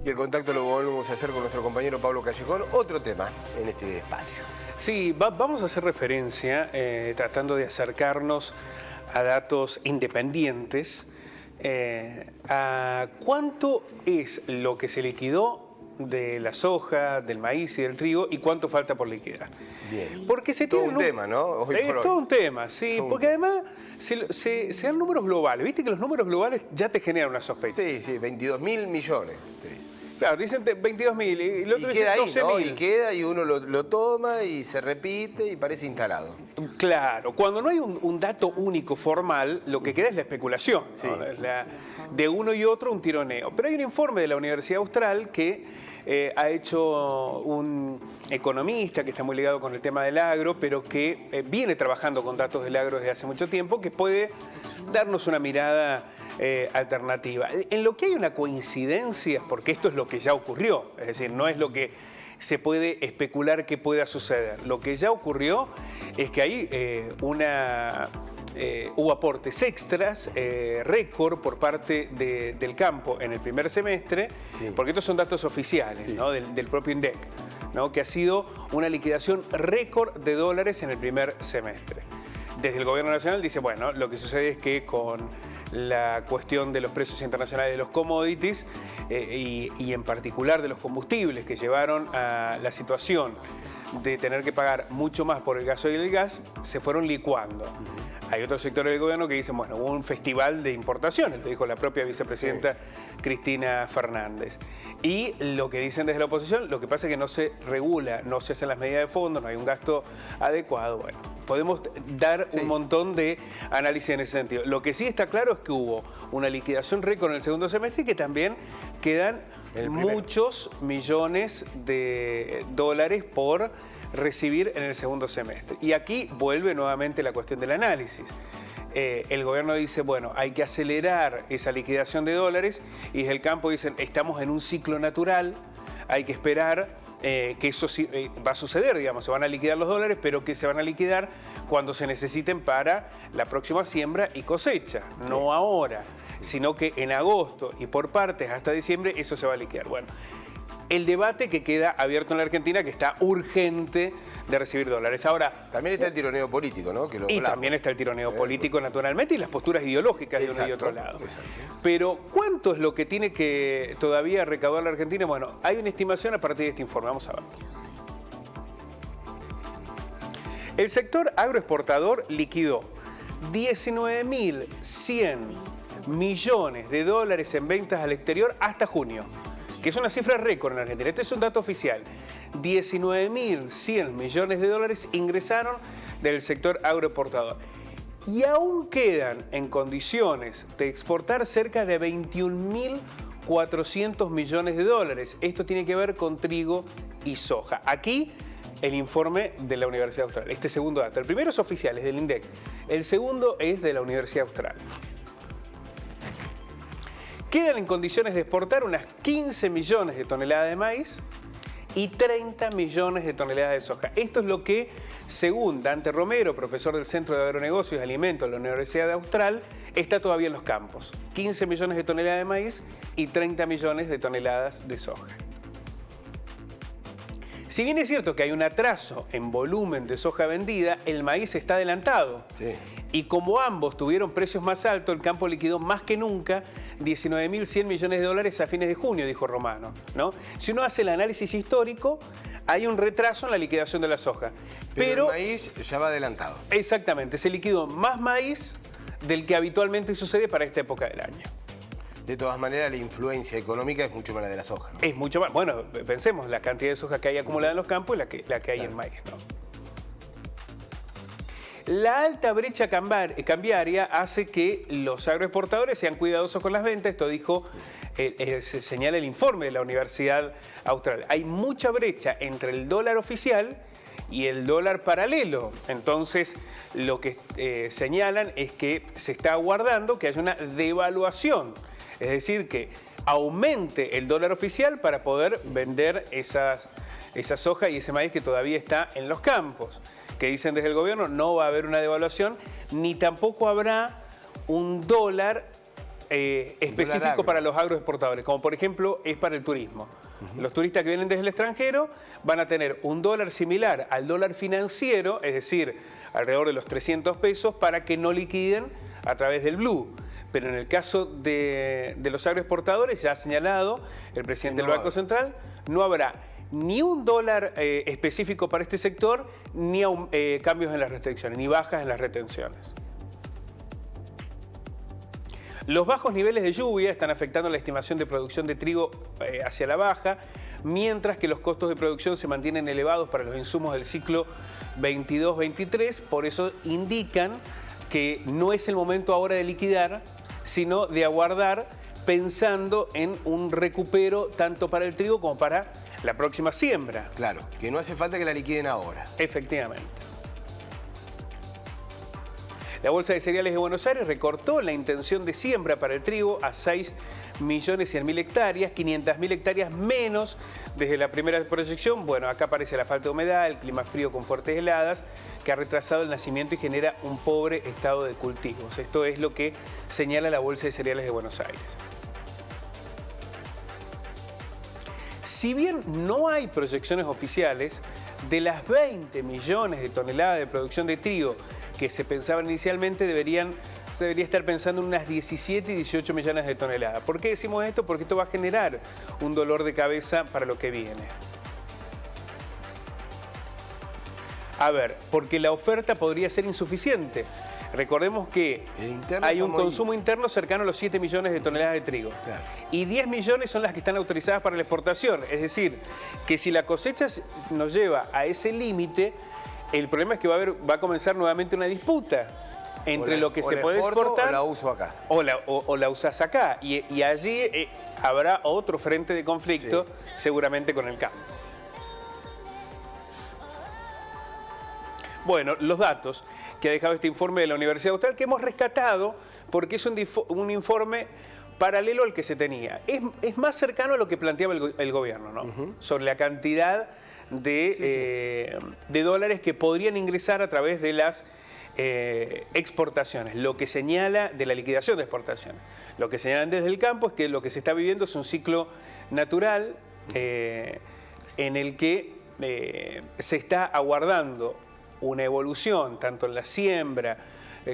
Y el contacto lo volvemos a hacer con nuestro compañero Pablo Callejón. Otro tema en este espacio. Sí, vamos a hacer referencia, tratando de acercarnos a datos independientes, a cuánto es lo que se liquidó de la soja, del maíz y del trigo y cuánto falta por liquidar. Bien. Porque se todo tiene un tema, ¿no? Hoy por hoy. todo un tema, sí, porque además se dan números globales. Viste que los números globales ya te generan una sospecha. Sí, sí, 22.000 millones. Claro, dicen 22.000 y el otro queda dice 12.000. ahí, ¿no? Y queda y uno lo toma y se repite y parece instalado. Claro, cuando no hay un dato único formal, lo que queda es la especulación, ¿no? Sí. De uno y otro un tironeo. Pero hay un informe de la Universidad Austral que ha hecho un economista que está muy ligado con el tema del agro, pero que viene trabajando con datos del agro desde hace mucho tiempo, que puede darnos una mirada alternativa. En lo que hay una coincidencia, porque esto es lo que ya ocurrió, es decir, no es lo que se puede especular que pueda suceder. Lo que ya ocurrió es que hay hubo aportes extras, récord por parte del campo en el primer semestre, sí, porque estos son datos oficiales, sí, ¿no? del propio INDEC, ¿no? Que ha sido una liquidación récord de dólares en el primer semestre. Desde el gobierno nacional dice, bueno, lo que sucede es que con la cuestión de los precios internacionales de los commodities y en particular de los combustibles que llevaron a la situación de tener que pagar mucho más por el gasoil y el gas, se fueron licuando. Hay otros sectores del gobierno que dicen, bueno, hubo un festival de importaciones, lo dijo la propia vicepresidenta Cristina Fernández. Y lo que dicen desde la oposición, lo que pasa es que no se regula, no se hacen las medidas de fondo, no hay un gasto adecuado. Bueno, podemos dar un montón de análisis en ese sentido. Lo que sí está claro es que hubo una liquidación récord en el segundo semestre y que también quedan muchos millones de dólares por recibir en el segundo semestre. Y aquí vuelve nuevamente la cuestión del análisis. El gobierno dice, bueno, hay que acelerar esa liquidación de dólares y desde el campo dicen, estamos en un ciclo natural, hay que esperar que eso va a suceder, digamos, se van a liquidar los dólares, pero que se van a liquidar cuando se necesiten para la próxima siembra y cosecha, no ahora, sino que en agosto y por partes hasta diciembre eso se va a liquidar. Bueno, el debate que queda abierto en la Argentina, que está urgente de recibir dólares. Ahora, también está el tironeo político, ¿no? También está el tironeo político, naturalmente, y las posturas ideológicas de uno y otro lado. Exacto. Pero, ¿cuánto es lo que tiene que todavía recaudar la Argentina? Bueno, hay una estimación a partir de este informe. Vamos a ver. El sector agroexportador liquidó 19.100 millones de dólares en ventas al exterior hasta junio, que es una cifra récord en Argentina. Este es un dato oficial. 19.100 millones de dólares ingresaron del sector agroexportador. Y aún quedan en condiciones de exportar cerca de 21.400 millones de dólares. Esto tiene que ver con trigo y soja. Aquí el informe de la Universidad Austral. Este segundo dato. El primero es oficial, es del INDEC. El segundo es de la Universidad Austral. Quedan en condiciones de exportar unas 15 millones de toneladas de maíz y 30 millones de toneladas de soja. Esto es lo que, según Dante Romero, profesor del Centro de Agronegocios y Alimentos de la Universidad Austral, está todavía en los campos. 15 millones de toneladas de maíz y 30 millones de toneladas de soja. Si bien es cierto que hay un atraso en volumen de soja vendida, el maíz está adelantado. Sí. Y como ambos tuvieron precios más altos, el campo liquidó más que nunca 19.100 millones de dólares a fines de junio, dijo Romano, ¿no? Si uno hace el análisis histórico, hay un retraso en la liquidación de la soja. Pero el maíz ya va adelantado. Exactamente, se liquidó más maíz del que habitualmente sucede para esta época del año. De todas maneras, la influencia económica es mucho más la de la soja, ¿no? Es mucho más. Bueno, pensemos, la cantidad de soja que hay acumulada en los campos y la que hay en maíz, ¿no? La alta brecha cambiaria hace que los agroexportadores sean cuidadosos con las ventas. Esto dijo, se señala el informe de la Universidad Austral. Hay mucha brecha entre el dólar oficial y el dólar paralelo. Entonces, lo que señalan es que se está aguardando que haya una devaluación. Es decir, que aumente el dólar oficial para poder vender esa soja y ese maíz que todavía está en los campos. Que dicen desde el gobierno, no va a haber una devaluación, ni tampoco habrá un dólar específico para los agroexportadores, como por ejemplo es para el turismo. Los turistas que vienen desde el extranjero van a tener un dólar similar al dólar financiero, es decir, alrededor de los 300 pesos, para que no liquiden a través del blue. Pero en el caso de los agroexportadores, ya ha señalado el presidente del Banco Central, no habrá ni un dólar específico para este sector, ni cambios en las restricciones, ni bajas en las retenciones. Los bajos niveles de lluvia están afectando la estimación de producción de trigo hacia la baja, mientras que los costos de producción se mantienen elevados para los insumos del ciclo 22-23. Por eso indican que no es el momento ahora de liquidar, sino de aguardar, pensando en un recupero tanto para el trigo como para la próxima siembra. Claro, que no hace falta que la liquiden ahora. Efectivamente. La Bolsa de Cereales de Buenos Aires recortó la intención de siembra para el trigo a 6.100.000 hectáreas, 500.000 hectáreas menos desde la primera proyección. Bueno, acá aparece la falta de humedad, el clima frío con fuertes heladas, que ha retrasado el nacimiento y genera un pobre estado de cultivos. Esto es lo que señala la Bolsa de Cereales de Buenos Aires. Si bien no hay proyecciones oficiales, de las 20 millones de toneladas de producción de trigo que se pensaban inicialmente, se debería estar pensando en unas 17 y 18 millones de toneladas. ¿Por qué decimos esto? Porque esto va a generar un dolor de cabeza para lo que viene. A ver, porque la oferta podría ser insuficiente. Recordemos que hay un consumo interno cercano a los 7 millones de toneladas de trigo. Claro. Y 10 millones son las que están autorizadas para la exportación. Es decir, que si la cosecha nos lleva a ese límite, el problema es que va a comenzar nuevamente una disputa entre lo que se puede exportar o la uso acá. O la usás acá. Y allí habrá otro frente de conflicto, sí, seguramente con el campo. Bueno, los datos que ha dejado este informe de la Universidad Austral, que hemos rescatado porque es un informe paralelo al que se tenía. Es más cercano a lo que planteaba el gobierno, ¿no? Sobre la cantidad de dólares que podrían ingresar a través de las exportaciones. Lo que señala de la liquidación de exportaciones. Lo que señalan desde el campo es que lo que se está viviendo es un ciclo natural en el que se está aguardando una evolución tanto en la siembra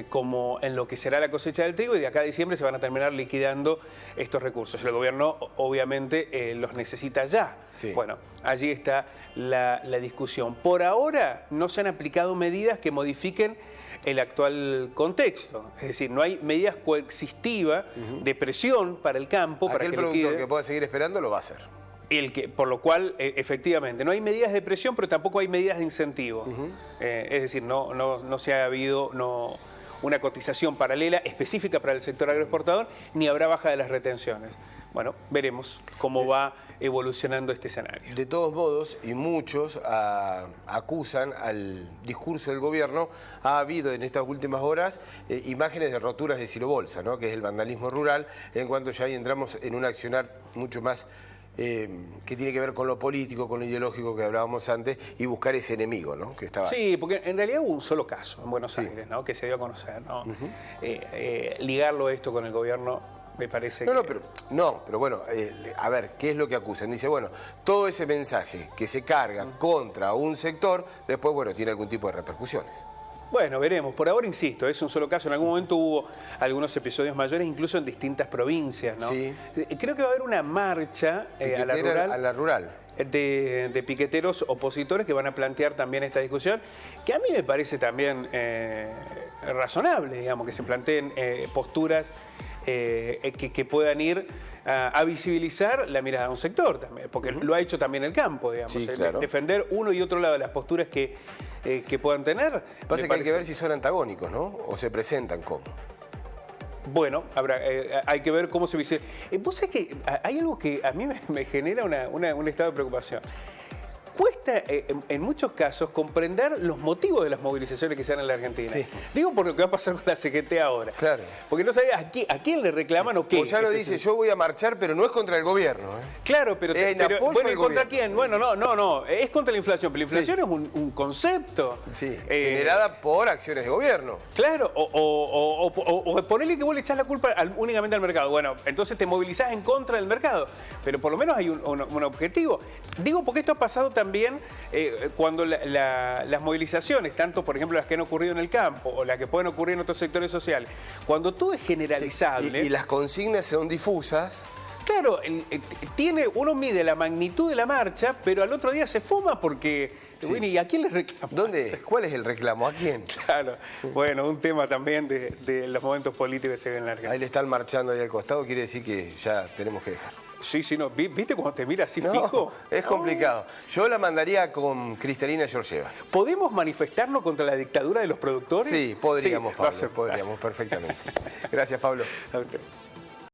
como en lo que será la cosecha del trigo, y de acá a diciembre se van a terminar liquidando estos recursos. El gobierno obviamente los necesita ya. Sí. Bueno, allí está la discusión. Por ahora no se han aplicado medidas que modifiquen el actual contexto. Es decir, no hay medidas coexistivas de presión para el campo. Aquel para que productor que pueda seguir esperando lo va a hacer. Por lo cual, efectivamente, no hay medidas de presión, pero tampoco hay medidas de incentivo. Es decir, no se ha habido una cotización paralela específica para el sector agroexportador, ni habrá baja de las retenciones. Bueno, veremos cómo va evolucionando este escenario. De todos modos, y muchos acusan al discurso del gobierno, ha habido en estas últimas horas imágenes de roturas de silobolsa, ¿no? Que es el vandalismo rural, en cuanto ya ahí entramos en un accionar mucho más que tiene que ver con lo político, con lo ideológico que hablábamos antes, y buscar ese enemigo, ¿no? Que estaba sí, porque en realidad hubo un solo caso en Buenos Aires, ¿no? Que se dio a conocer, ¿no? Ligarlo esto con el gobierno me parece pero bueno, a ver, ¿qué es lo que acusan? Dice, bueno, todo ese mensaje que se carga contra un sector, después, bueno, tiene algún tipo de repercusiones. Bueno, veremos. Por ahora, insisto, es un solo caso. En algún momento hubo algunos episodios mayores, incluso en distintas provincias, ¿no? Sí. Creo que va a haber una marcha a la rural. De piqueteros opositores que van a plantear también esta discusión, que a mí me parece también razonable, digamos, que se planteen posturas que puedan ir a visibilizar la mirada de un sector también, porque lo ha hecho también el campo, digamos. Sí, claro. Defender uno y otro lado de las posturas que puedan tener. Pasa que hay que ver si son antagónicos, ¿no? O se presentan como. Bueno, hay que ver cómo se visibiliza. Vos sabés que hay algo que a mí me genera un estado de preocupación. cuesta en muchos casos comprender los motivos de las movilizaciones que se dan en la Argentina. Sí. Digo por lo que va a pasar con la CGT ahora. Claro. Porque no sabía a quién le reclaman o qué. Moyano dice, yo voy a marchar, pero no es contra el gobierno. Claro, pero en apoyo bueno, al ¿y contra gobierno. quién? Bueno, no, es contra la inflación, pero la inflación es un concepto. Sí, generada por acciones de gobierno. Claro, o ponerle que vos le echás la culpa únicamente al mercado. Bueno, entonces te movilizás en contra del mercado, pero por lo menos hay un objetivo. Digo porque esto ha pasado también cuando las movilizaciones, tanto por ejemplo las que han ocurrido en el campo o las que pueden ocurrir en otros sectores sociales, cuando todo es generalizable... Y las consignas son difusas. Claro, uno mide la magnitud de la marcha, pero al otro día se fuma porque... Sí. Bueno, ¿y a quién le reclama? ¿Dónde es? ¿Cuál es el reclamo? ¿A quién? Claro, bueno, un tema también de los momentos políticos que se ven en la Argentina. Ahí le están marchando ahí al costado, quiere decir que ya tenemos que dejar. Sí, no. ¿Viste cuando te mira así No, fijo? es complicado. Yo la mandaría con Cristalina Georgieva. ¿Podemos manifestarnos contra la dictadura de los productores? Sí, podríamos, Sí, Pablo, podríamos perfectamente. Gracias, Pablo. Ok.